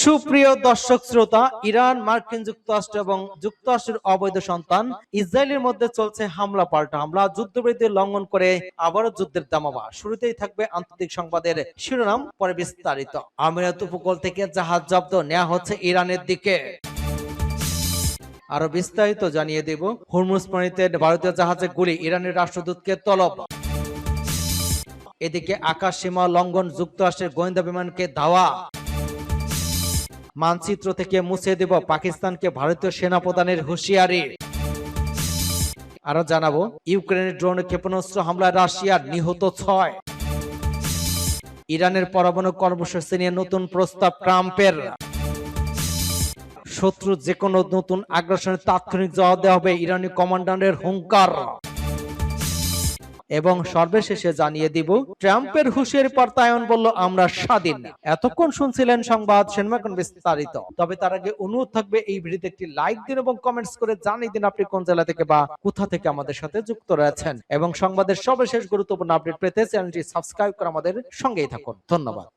সুপ্রিয় দর্শক শ্রোতা, ইরান, মার্কিন যুক্তরাষ্ট্র এবং যুক্তরাষ্ট্রের অবৈধ সন্তান ইসরায়েলের মধ্যে চলছে হামলা পাল্টা হামলা। যুদ্ধবিরতি লঙ্ঘন করে আবারও যুদ্ধের দামামা। শুরুতেই থাকবে আন্তর্জাতিক সংবাদের শিরোনাম, পরে বিস্তারিত। আমিরাত উপকূল থেকে জাহাজ জব্দ, নেওয়া হচ্ছে ইরানের দিকে। আরো বিস্তারিত জানিয়ে দেব। হরমুজ প্রণীতে ভারতীয় জাহাজে গুলি, ইরানের রাষ্ট্রদূতকে তলব। এদিকে আকাশ সীমা লঙ্ঘন, যুক্তরাষ্ট্রের গোয়েন্দা বিমানকে ধাওয়া। মানচিত্র থেকে মুছে দেব, পাকিস্তানকে ভারতীয় সেনা প্রদানের হুঁশিয়ারি। আরো জানাবো, ইউক্রেনের ড্রোন ক্ষেপণাস্ত্র হামলায় রাশিয়ার নিহত 6। ইরানের পরমাণু কর্মসূচি নিয়ে নতুন প্রস্তাব ট্রাম্পের। শত্রু যে কোনো নতুন আগ্রাসনের তাৎক্ষণিক জবাব দেওয়া হবে, ইরানি কমান্ডারের হুঙ্কার। এবং সর্বশেষে জানিয়ে দিব, ট্রাম্পের হুঁশিয়ারি পর তাইওয়ান বলল আমরা স্বাধীন। এতক্ষণ শুনছিলেন সংবাদ, এখন বিস্তারিত। তবে তার আগে অনুরোধ থাকবে, এই ভিডিওতে একটি লাইক দিন এবং কমেন্টস করে জানিয়ে দিন আপনি কোন জেলা থেকে বা কোথা থেকে আমাদের সাথে যুক্ত রয়েছেন। এবং সংবাদের সর্বশেষ গুরুত্বপূর্ণ আপডেট পেতে চ্যানেলটি সাবস্ক্রাইব করে আমাদের সঙ্গেই থাকুন। ধন্যবাদ।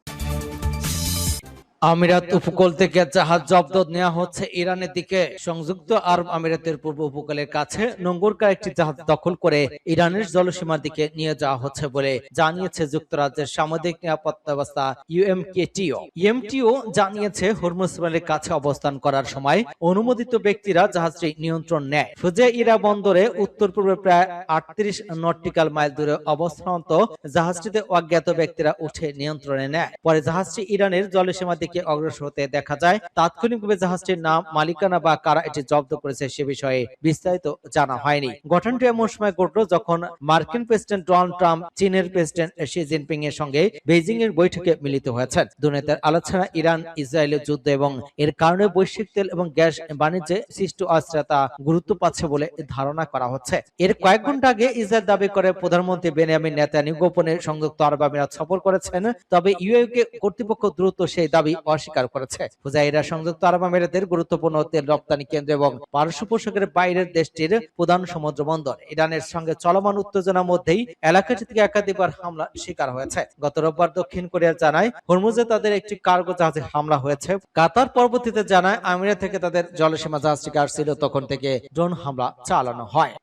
আমিরাত উপকূল থেকে জাহাজ জব্দ, নেওয়া হচ্ছে ইরানের দিকে। সংযুক্ত আরব আমিরাতের পূর্ব উপকূলের কাছে নোঙ্গরকার একটি জাহাজ দখল করে ইরানের জলসীমার দিকে নিয়ে যাওয়া হচ্ছে বলে জানিয়েছে যুক্তরাজ্যের সামুদ্রিক নিরাপত্তা ব্যবস্থা ইউএমটিও জানিয়েছে, হরমুজ প্রণালীর কাছে অবস্থান করার সময় অনুমোদিত ব্যক্তিরা জাহাজটি নিয়ন্ত্রণ নেয়। ফুজাইরা বন্দরে উত্তর পূর্বে প্রায় 38 নটিক্যাল মাইল দূরে অবস্থানত জাহাজটিতে অজ্ঞাত ব্যক্তিরা উঠে নিয়ন্ত্রণে নেয়। পরে জাহাজটি ইরানের জলসীমা দিকে অগ্রসর হতে দেখা যায়। তাৎক্ষণিকভাবে জাহাজটির নাম, মালিকানা বা কারা এটি জব্দ করেছে সে বিষয়ে বিস্তারিত জানা হয়নি। ঘটনাটি এমন সময় ঘটল যখন মার্কিন প্রেসিডেন্ট ডোনাল্ড ট্রাম্প চীনের প্রেসিডেন্ট শি জিনপিং এর সঙ্গে বেইজিং এর বৈঠকে মিলিত হয়েছেন। দুনেতার আলোচনা ইরান ইসরায়েলের যুদ্ধ এবং এর কারণে বৈশ্বিক তেল এবং গ্যাস বাণিজ্যে সৃষ্ট অস্থিরতা গুরুত্ব পাচ্ছে বলে ধারণা করা হচ্ছে। এর কয়েক ঘন্টা আগে ইসরায়েল দাবি করে প্রধানমন্ত্রী বেনিয়ামিন নেতানিয়াহু গোপনে সংযুক্ত আরব আমিরাত সফর করেছেন। তবে ইউএইকে কর্তৃপক্ষ দ্রুত সেই দাবি অস্বীকার করেছে। ফুজাইরা সংযুক্ত আরব আমিরাতের গুরুত্বপূর্ণ তেল রপ্তানি কেন্দ্র এবং পারস্য উপসাগরের বাইরের দেশটির প্রধান সমুদ্র বন্দর। ইরানের সঙ্গে চলমান উত্তেজনার মধ্যেই এলাকাটি থেকে একাধিকবার হামলা শিকার হয়েছে। গত রোববার দক্ষিণ কোরিয়া জানায় হরমুজে তাদের একটি কার্গো জাহাজে হামলা হয়েছে। কাতার পরবর্তীতে জানায় আমিরাত থেকে তাদের জলসীমা জাহাজটি আসছিল, তখন থেকে ড্রোন হামলা চালানো হয়।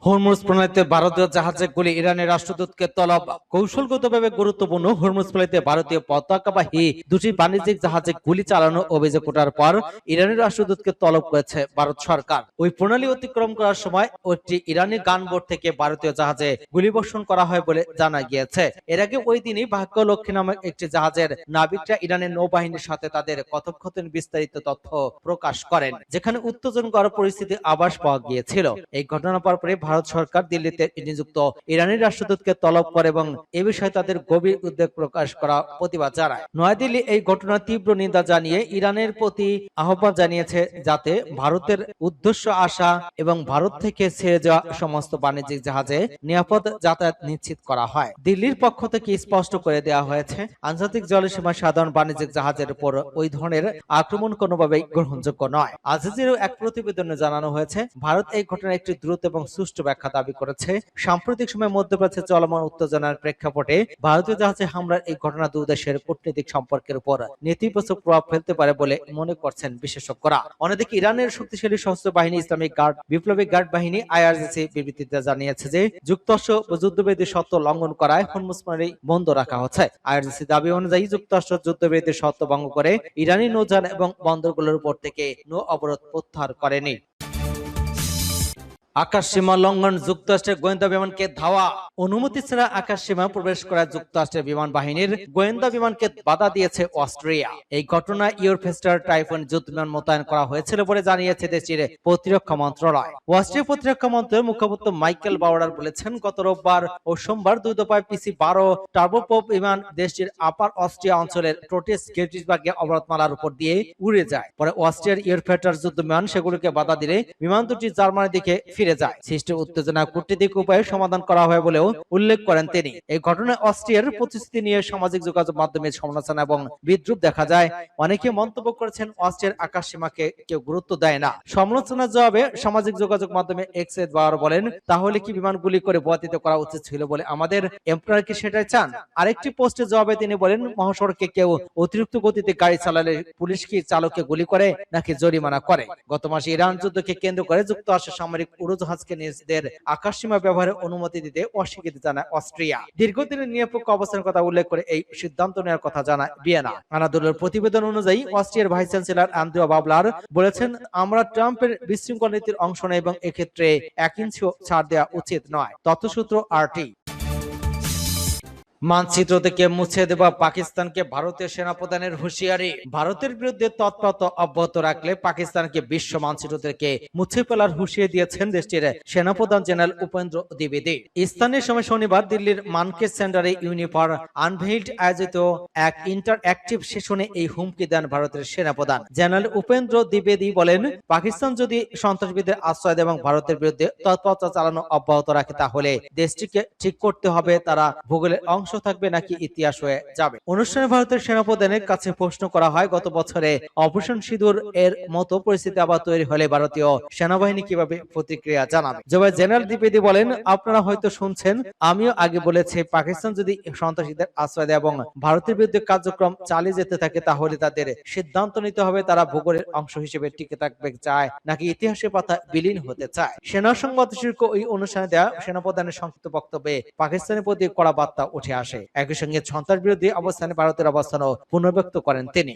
হরমুজ প্রণালীতে ভারতীয় জাহাজে গুলি, ইরানের রাষ্ট্রদূতকে তলব। কৌশলগতভাবে গুরুত্বপূর্ণ হরমুজ প্রণালীতে ভারতীয় পতাকাবাহী দুটি বাণিজ্যিক জাহাজে গুলি চালানো অভিযোগ ওঠার পর ইরানের রাষ্ট্রদূতকে তলব করেছে ভারত সরকার। ওই প্রণালী অতিক্রম করার সময় একটি ইরানি গানবোট থেকে ভারতীয় জাহাজে গুলিবর্ষণ করা হয় বলে জানা গিয়েছে। এর আগে ওই দিনই ভাগ্যলক্ষ্মী নামক একটি জাহাজের নাবিকরা ইরানের নৌবাহিনীর সাথে তাদের কথোপকথন বিস্তারিত তথ্য প্রকাশ করেন, যেখানে উত্তেজনকর পরিস্থিতি আভাস পাওয়া গিয়েছিল। এই ঘটনার পরপরই ভারত সরকার দিল্লিতে নিযুক্ত ইরানের রাষ্ট্রদূতকে তলব করে এবং এ বিষয়ে তাদের গভীর উদ্বেগ প্রকাশ করা প্রতিবাদ জানায়। নয়াদিল্লি এই ঘটনার তীব্র নিন্দা জানিয়ে ইরানের প্রতি আহ্বান জানিয়েছে যাতে ভারতের উদ্দেশ্য আসা এবং ভারত থেকে ছেড়ে যাওয়া সমস্ত বাণিজ্যিক জাহাজে নিরাপদ যাতায়াত নিশ্চিত করা হয়। দিল্লির পক্ষ থেকে স্পষ্ট করে দেওয়া হয়েছে, আন্তর্জাতিক জলসীমা সাধারণ বাণিজ্যিক জাহাজের উপর ওই ধরনের আক্রমণ কোনোভাবেই গ্রহণযোগ্য নয়। আল জাজিরার এক প্রতিবেদনে জানানো হয়েছে, ভারত এই ঘটনার একটি দ্রুত এবং সুষ্ঠু ব্যাখ্যা দাবি করেছে। সাম্প্রতিক সময়ে মধ্যপ্রাচ্যে চলমান উত্তেজনার প্রেক্ষাপটে ভারতীয় জাহাজে হামলার এই ঘটনা দুই দেশের কূটনৈতিক সম্পর্কের উপর নেতিবাচক প্রভাব ফেলতে পারে বলে মনে করছেন বিশেষজ্ঞরা। অন্যদিকে ইরানের শক্তিশালী সশস্ত্র বাহিনী ইসলামিক গার্ড বিপ্লবী গার্ড বাহিনী আইআরজিসি বিবৃতিতে জানিয়েছে যে যুক্তরাষ্ট্র যুদ্ধবিরতি শর্ত লঙ্ঘন করায় হরমুজ প্রণালী বন্ধ রাখা হচ্ছে। আইআরজিসি দাবি অনুযায়ী যুক্তরাষ্ট্র যুদ্ধবিরতি শর্ত ভঙ্গ করে ইরানি নৌযান এবং বন্দরগুলোর উপর থেকে নৌ অবরোধ প্রত্যাহার করেনি। আকাশ সীমা লঙ্ঘন, যুক্তরাষ্ট্রের গোয়েন্দা বিমানকে ধাওয়া। অনুমতি ছাড়া আকাশ সীমা প্রবেশ করা যুক্তরাষ্ট্রের বিমান বাহিনীর গোয়েন্দা বিমানকে বাধা দিয়েছে অস্ট্রিয়া। এই ঘটনায় ইউরোফেস্টার টাইফুন যুদ্ধ বিমান মোতায়েন করা হয়েছিল বলে জানিয়েছে দেশটির প্রতিরক্ষা মন্ত্রণালয়। অস্ট্রিয়া প্রতিরক্ষা মন্ত্রণালয়ের মুখপাত্র মাইকেল বাউডার বলেছেন, গত রোববার ও সোমবার দুই দফায় PC-12 টার্বোপ্রপ বিমান দেশটির আপার অস্ট্রিয়া অঞ্চলের টোটেস গেটিসবার্গে অবরোধমালার উপর দিয়ে উড়ে যায়। পরে অস্ট্রিয়ার ইউরোফেস্টার যুদ্ধ বিমান সেগুলোকে বাধা দিলে বিমান দুটি জার্মানির দিকে ফিরে ফিরে যায়। সৃষ্ট উত্তেজনা কূটনৈতিক উপায়ে সমাধান করা হয় বলেও উল্লেখ করেন তিনি। এই ঘটনায় অস্ট্রিয়ার প্রতিশ্রুতি নিয়ে সামাজিক যোগাযোগ মাধ্যমে সমালোচনা এবং বিদ্রুপ দেখা যায়। অনেকে মন্তব্য করেছেন অস্ট্রিয়ার আকাশ সীমাকে কেউ গুরুত্ব দেয় না। সমালোচনার জবাবে সামাজিক যোগাযোগ মাধ্যমে এক্স বাবার বলেন, তাহলে কি বিমানগুলি করে ভূপাতিত করা উচিত ছিল বলে আমাদের এম্পায়ার কি সেটাই চান? আরেকটি পোস্টের জবাবে তিনি বলেন, মহাসড়কে কেউ অতিরিক্ত গতিতে গাড়ি চালালে পুলিশ কি চালককে গুলি করে নাকি জরিমানা করে? গত মাসে ইরান যুদ্ধকে কেন্দ্র করে যুক্তরাষ্ট্রের সামরিক উড়োজাহাজকে নিজেদের আকাশসীমা ব্যবহারের অনুমতি দিতে অস্বীকৃতি জানায় অস্ট্রিয়া। দীর্ঘদিনের নিরপেক্ষ অবস্থানের কথা উল্লেখ করে এই সিদ্ধান্ত নেওয়ার কথা জানায় ভিয়েনা। আনাদোলের প্রতিবেদন অনুযায়ী অস্ট্রিয়ার ভাইস চ্যান্সেলর আন্দ্রিয়া বাবলার বলেছেন, আমরা ট্রাম্পের বিশৃঙ্খল নীতির অংশ নয় এবং এক্ষেত্রে 1 ইঞ্চিও ছাড় দেওয়া উচিত নয়। তথ্যসূত্র RT। মানচিত্র থেকে মুছে দেওয়া পাকিস্তানকে ভারতীয় সেনা প্রধানের হুঁশিয়ারি। ভারতের বিরুদ্ধে তৎপরতা অব্যাহত রাখলে পাকিস্তানকে বিশ্ব মানচিত্র থেকে মুছে ফেলার হুঁশিয়ারি দিয়েছেন দেশটির সেনাপ্রধান জেনারেল উপেন্দ্র দ্বিবেদী। স্থানীয় সময় শনিবার দিল্লির মানকেশ সেন্টারে ইউনিফর আনভেইলড আয়োজিত এক ইন্টারঅ্যাক্টিভ সেশনে এই হুমকি দেন ভারতের সেনাপ্রধান জেনারেল উপেন্দ্র দ্বিবেদী। বলেন, পাকিস্তান যদি সন্ত্রাসবাদের আশ্রয় দেয় এবং ভারতের বিরুদ্ধে তৎপরতা চালানো অব্যাহত রাখে তাহলে দেশটিকে ঠিক করতে হবে তারা ভূগোলের অংশ থাকবে নাকি ইতিহাস হয়ে যাবে। অনুষ্ঠানে ভারতের সেনাপ্রধানের কাছে প্রশ্ন করা হয়, গত বছরে অপারেশন সিঁদুর এর মতো পরিস্থিতি আবার তৈরি হলে ভারতীয় সেনাবাহিনী কিভাবে প্রতিক্রিয়া জানাবে? জবাবে জেনারেল দ্বিবেদী বলেন, আপনারা হয়তো শুনছেন, আমিও আগে বলেছি, পাকিস্তান যদি সন্ত্রাসীদের আশ্রয় দেয় এবং ভারতের বিরুদ্ধে কার্যক্রম চালিয়ে যেতে থাকে তাহলে তাদের সিদ্ধান্ত নিতে হবে তারা ভূগোলের অংশ হিসেবে টিকে থাকবে চায় নাকি ইতিহাসের পাতা বিলীন হতে চায়। সেনা সংবাদ শীর্ষক ওই অনুষ্ঠানে দেওয়া সেনাপ্রধানের সংক্ষিপ্ত বক্তব্যে পাকিস্তানের প্রতি কড়া বার্তা উঠে আসে। একই সঙ্গে সন্ত্রাস বিরোধী অবস্থানে ভারতের অবস্থানও পুনর্ব্যক্ত করেন তিনি।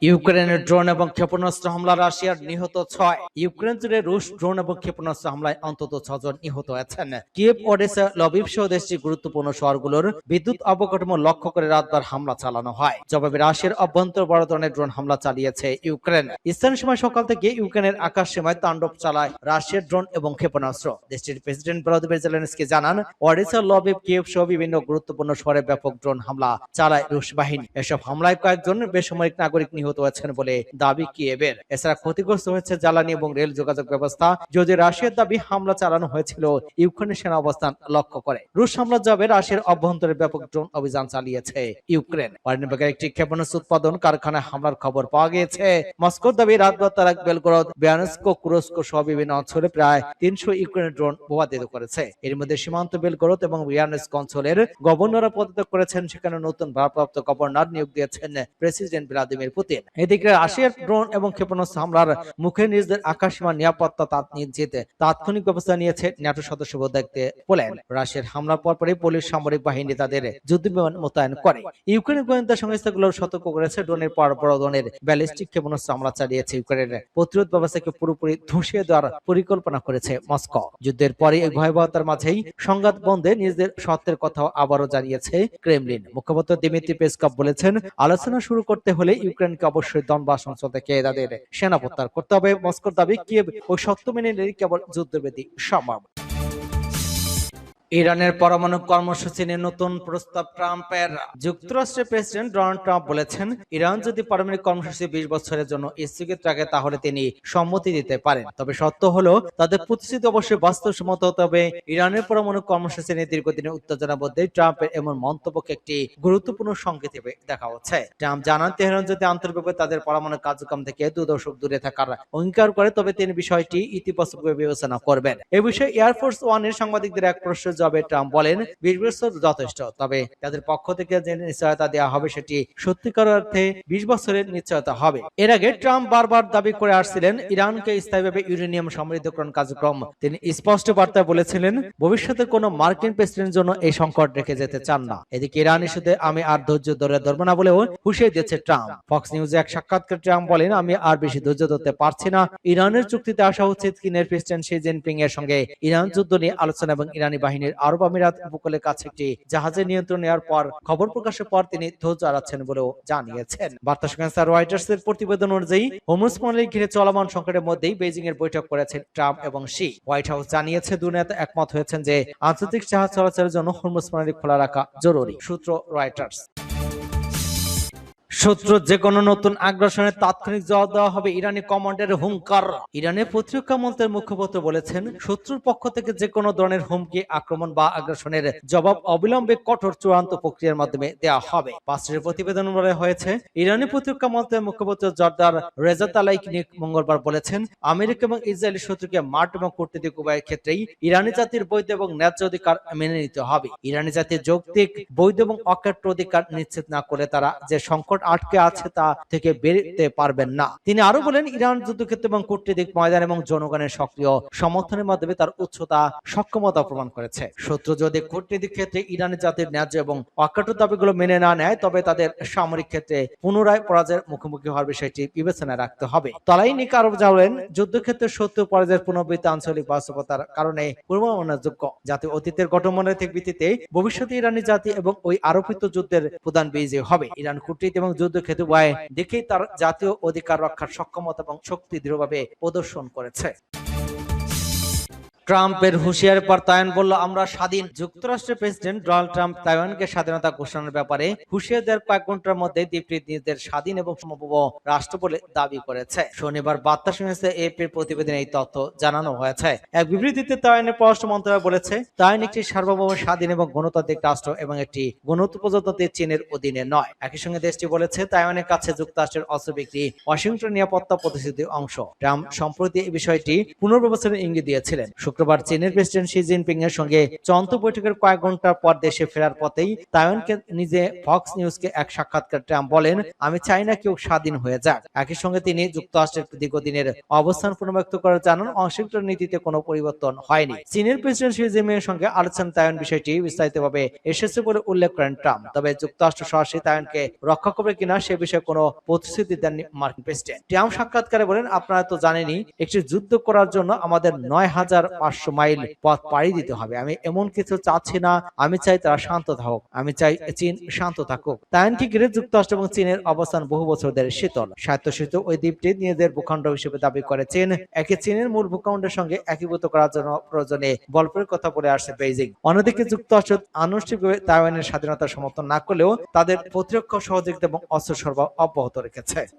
ইউক্রেনের ড্রোন এবং ক্ষেপণাস্ত্র হামলা রাশিয়ার নিহত 6। ইউক্রেন জুড়ে রুশ ড্রোন এবং ক্ষেপণাস্ত্র হামলায় অন্তত 6 জন নিহত হয়েছেন। কিয়েভ, ওডেসা, লভিভ সহ দেশটির গুরুত্বপূর্ণ শহরগুলোর বিদ্যুৎ অবকাঠামো লক্ষ্য করে রাতভর হামলা চালানো হয়। জবাবে রাশিয়ার অভ্যন্তর বড় ধরনের ড্রোন হামলা চালিয়েছে ইউক্রেন। স্থানীয় সময় সকাল থেকে ইউক্রেনের আকাশ সীমায় তাণ্ডব চালায় রাশিয়ার ড্রোন এবং ক্ষেপণাস্ত্র। দেশটির প্রেসিডেন্ট ভলোদিমির জেলেনস্কি জানান, ওডেসা, লভিভ, কিয়েভ সহ বিভিন্ন গুরুত্বপূর্ণ শহরে ব্যাপক ড্রোন হামলা চালায় রুশ বাহিনী। এসব হামলায় কয়েকজন বেসামরিক নাগরিক নিহত হয়েছেন বলে দাবি কিয়েভের। এছাড়া ক্ষতিগ্রস্ত হয়েছে জ্বালানি এবং রেল যোগাযোগ ব্যবস্থা। যদি রাশিয়ার দাবি হামলা চালানো হয়েছিল ইউক্রেনের সেনা অবস্থান লক্ষ্য করে। রুশ হামলার জবাবে রাশিয়ার অভ্যন্তরে ব্যাপক ড্রোন অভিযান চালিয়েছে ইউক্রেন। অরনিবেগের একটি ক্ষেপণাস্ত্র উৎপাদন কারখানায় হামলার খবর পাওয়া গিয়েছে। মস্কোর দাবি রাতভর তারা বেলগরদ, ব্যানস্ক, কুরস্ক সহ বিভিন্ন অঞ্চলে প্রায় 300 ইউক্রেনের ড্রোন ভূপাতিত করেছে। এর মধ্যে সীমান্ত বেলগরদ এবং ব্যানস্ক অঞ্চলের গভর্নররা পদত্যাগ করেছেন। সেখানে নতুন ভারপ্রাপ্ত গভর্নর নিয়োগ দিয়েছেন প্রেসিডেন্ট ভ্লাদিমির পুতিন। এদিকে রাশিয়ার ড্রোন এবং ক্ষেপণাস্ত্র হামলার মুখে নিজেদের আকাশসীমা নিরাপত্তা তাৎক্ষণিক ব্যবস্থা নিয়েছে ন্যাটো সদস্য দেখতে পোল্যান্ড। রাশিয়ার হামলার পরপরই পোলিশ সামরিক বাহিনী তাদের যুদ্ধবিমান মোতায়েন করে। ইউক্রেনের গোয়েন্দা সংস্থাগুলো সতর্ক করেছে, ড্রোনের পর বড় ধরনের ব্যালিস্টিক ক্ষেপণাস্ত্র হামলা চালিয়েছে ইউক্রেনের প্রতিরোধ ব্যবস্থাকে পুরোপুরি ধসিয়ে দেওয়ার পরিকল্পনা করেছে মস্কো। যুদ্ধের পরে এই ভয়াবহতার মাঝেই সংঘাত বন্ধে নিজেদের সত্যের কথাও আবারও জানিয়েছে ক্রেমলিন। মুখপাত্র দিমিত্রি পেসকভ বলেছেন, আলোচনা শুরু করতে হলে ইউক্রেনকে অবশ্যই দনবাস অঞ্চল থেকে তাদের সেনা প্রত্যাহার করতে হবে। মস্কোর দাবি, কিয়েভ ও সত্য মেনে নিলেই কেবল যুদ্ধবিরতি সম্ভব। ইরানের পরমাণু কর্মসূচি নিয়ে নতুন প্রস্তাব ট্রাম্পের। যুক্তরাষ্ট্রের প্রেসিডেন্ট ডোনাল্ড ট্রাম্প বলেছেন, ইরান যদি পারমাণবিক কর্মসূচি 20 বছরের জন্য স্থগিত রাখে তাহলে তিনি সম্মতি দিতে পারেন। তবে শর্ত হলো তাদের প্রতিশ্রুতি অবশ্যই বাস্তবসম্মত হতে হবে। ইরানের পরমাণু কর্মসূচি নিয়ে দীর্ঘদিনের উত্তেজনার মধ্যে ট্রাম্পের এমন মন্তব্যকে একটি গুরুত্বপূর্ণ সংকেত হিসেবে দেখা হচ্ছে। ট্রাম্প জানান, তেহরান যদি আন্তরিকভাবে তাদের পরমাণু কার্যক্রম থেকে 2 দশক দূরে থাকার অঙ্গীকার করে তবে তিনি বিষয়টি ইতিবাচকভাবে বিবেচনা করবেন। এ বিষয়ে এয়ারফোর্স ওয়ানের সাংবাদিকদের এক প্রশ্নের জবাবে ট্রাম্প বলেন, 20 বছর যথেষ্ট, তবে তাদের পক্ষ থেকে যে নিশ্চয়তা দেওয়া হবে সেটি সত্যিকার অর্থে 20 বছরের নিশ্চয়তা হবে। এর আগে ট্রাম্প বারবার দাবি করে আসছিলেন ইরানকে স্থায়ীভাবে ইউরেনিয়াম সমৃদ্ধকরণ কার্যক্রম। তিনি স্পষ্ট বার্তায় বলেছিলেন, ভবিষ্যতের কোন মার্কিন প্রেসিডেন্টের জন্য এই সংকট রেখে যেতে চান না। এদিকে ইরান ইস্যুতে আমি আর ধৈর্য ধরে ধরবো না বলেও হুঁশিয়ারি দিয়েছে ট্রাম্প। ফক্স নিউজে এক সাক্ষাৎকারে ট্রাম্প বলেন, আমি আর বেশি ধৈর্য ধরতে পারছি না। ইরানের চুক্তিতে আসা উচিত। চীনের প্রেসিডেন্ট শি জিনপিং এর সঙ্গে ইরান যুদ্ধ নিয়ে আলোচনা এবং ইরানি বাহিনীর আরব আমিরাত উপকূলের কাছে একটি জাহাজের নিয়ন্ত্রণ নেওয়ার পর খবর প্রকাশের পর তিনি ধৈর্য হারাচ্ছেন বলেও জানিয়েছেন। বার্তা সংস্থা রয়টার্স এর প্রতিবেদন অনুযায়ী হোমস প্রণালী ঘিরে চলমান সংকটের মধ্যেই বেজিং এর বৈঠক করেছেন ট্রাম্প এবং শি। হোয়াইট হাউস জানিয়েছে, দুই নেতা একমত হয়েছেন যে আন্তর্জাতিক জাহাজ চলাচলের জন্য হোমস প্রণালী খোলা রাখা জরুরি। সূত্র রয়টার্স। শত্রু যে কোনো নতুন আগ্রাসনের তাৎক্ষণিক জবাব দেওয়া হবে, ইরানি কমান্ডারের হুঙ্কার। ইরানের প্রতিরক্ষা মন্ত্রীর মুখপাত্র বলেছেন, শত্রুর পক্ষ থেকে যে কোনো ধরনের হুমকি, আক্রমণ বা আগ্রাসনের জবাব অবিলম্বে কঠোর চূড়ান্ত প্রক্রিয়ার মাধ্যমে দেওয়া হবে। পাঁচটির প্রতিবেদন বলা হয়েছে, ইরানি প্রতিরক্ষা মন্ত্রীর মুখপাত্র জর্দার রেজা তালাইনি মঙ্গলবার বলেছেন, আমেরিকা এবং ইসরায়েলের শত্রুকে মাঠ এবং কূটনৈতিক উভয়ের ক্ষেত্রেই ইরানি জাতির বৈধ এবং ন্যায্য অধিকার মেনে নিতে হবে। ইরানি জাতির যৌক্তিক, বৈধ এবং অকাট্য অধিকার নিশ্চিত না করে তারা যে সংকট আটকে আছে তা থেকে বেরোতে পারবেন না। তিনি আরো বলেন, ইরান যুদ্ধক্ষেত্র এবং কূটনৈতিক ময়দান এবং জনগণের সক্রিয় সমর্থনের মাধ্যমে তার উচ্চতা, সক্ষমতা প্রমাণ করেছে। শত্রু যদি কূটনৈতিক ক্ষেত্রে ইরানি জাতির ন্যায্য এবং অকাট্য দাবিগুলো মেনে না নেয়, তবে তাদের সামরিক ক্ষেত্রে পুনরায় পরাজয়ের মুখোমুখি হওয়ার বিষয়টি বিবেচনায় রাখতে হবে। তালাইনি আরো জানালেন, যুদ্ধক্ষেত্রে শত্রু পরাজয়ের পুনরাবৃত্তি আঞ্চলিক বাস্তবতার কারণে পূর্বানুমানযোগ্য। জাতি অতীতের গঠনমূলক ভিত্তিতে ভবিষ্যতে ইরানি জাতি এবং ওই আরোপিত যুদ্ধের প্রধান বিজয়ী হবে। ইরান কূটনীতি এবং যুদ্ধক্ষেত্রে উভয় দিকেই তার জাতীয় অধিকার রক্ষার সক্ষমতা এবং শক্তি দৃঢ়ভাবে প্রদর্শন করেছে। ট্রাম্পের হুঁশিয়ারের পর তাইওয়ান বলল, আমরা স্বাধীন। যুক্তরাষ্ট্রের প্রেসিডেন্ট ডোনাল্ড ট্রাম্প তাইওয়ানকে স্বাধীনতা ঘোষণার ব্যাপারে হুঁশিয়ার দেওয়ার কয়েক ঘন্টার মধ্যে দ্বীপটি নিজেদের স্বাধীন এবং সার্বভৌম রাষ্ট্র বলে দাবি করেছে। শনিবার বার্তা সংস্থা এএফপির প্রতিবেদনে এই তথ্য জানানো হয়েছে। এক বিবৃতিতে তাইওয়ানের পররাষ্ট্র মন্ত্রণালয় বলেছে, তাইওয়ান একটি সার্বভৌম, স্বাধীন এবং গণতান্ত্রিক রাষ্ট্র এবং একটি গণপ্রজাতন্ত্রী চীনের অধীনে নয়। একই সঙ্গে দেশটি বলেছে, তাইওয়ানের কাছে যুক্তরাষ্ট্রের অস্ত্র বিক্রি ওয়াশিংটন নিরাপত্তা প্রতিশ্রুতির অংশ। ট্রাম্প সম্প্রতি এই বিষয়টি পুনর্বিবেচনার ইঙ্গিত দিয়েছিলেন। শুক্রবার চীনের প্রেসিডেন্ট শি জিনপিং এর সঙ্গে চূড়ান্ত বৈঠকের কয়েক ঘন্টা পর দেশে ফেরার পথেই তাইওয়ানকে নিজে ফক্স নিউজকে এক সাক্ষাৎকার ট্রাম্প বলেন, আমি চাই না কেউ স্বাধীন হয়ে যাক। একই সঙ্গে তিনি যুক্তরাষ্ট্রের দীর্ঘদিনের অবস্থান পুনর্ব্যক্ত করে জানান, ওয়াশিংটন নীতিতে কোনো পরিবর্তন হয়নি। চীনের প্রেসিডেন্ট শি জিনপিং এর সঙ্গে আলোচনা তাইওয়ান বিষয়টি বিস্তারিতভাবে এসেছে বলে উল্লেখ করেন ট্রাম্প। তবে যুক্তরাষ্ট্র সরাসরি তাইওয়ানকে রক্ষা করবে কিনা সে বিষয়ে কোনো প্রতিশ্রুতি দেননি মার্কিন প্রেসিডেন্ট। ট্রাম্প সাক্ষাৎকারে বলেন, আপনারা তো জানেনই, একটি যুদ্ধ করার জন্য আমাদের ৯,৫০০ মাইল পথ পাড়ি দিতে হবে। আমি এমন কিছু চাচ্ছি না। আমি চাই তারা শান্ত থাকুক। আমি চাই চীন শান্ত থাকুক। তাইওয়ানকে ঘিরে যুক্তরাষ্ট্র এবং চীনের অবস্থান বহু বছর ধরে শীতল। স্বায়ত্তশাসিত ওই দ্বীপটি নিজেদের ভূখণ্ড হিসেবে দাবি করে চীন। একে চীনের মূল ভূখণ্ডের সঙ্গে একীভূত করার জন্য প্রয়োজনে বলপ্রয়োগের কথা বলে আসছে বেইজিং। অন্যদিকে যুক্তরাষ্ট্র আনুষ্ঠানিকভাবে তাইওয়ানের স্বাধীনতা সমর্থন না করলেও তাদের প্রতিরক্ষা সহযোগিতা এবং অস্ত্র সরবরাহ অব্যাহত রেখেছে।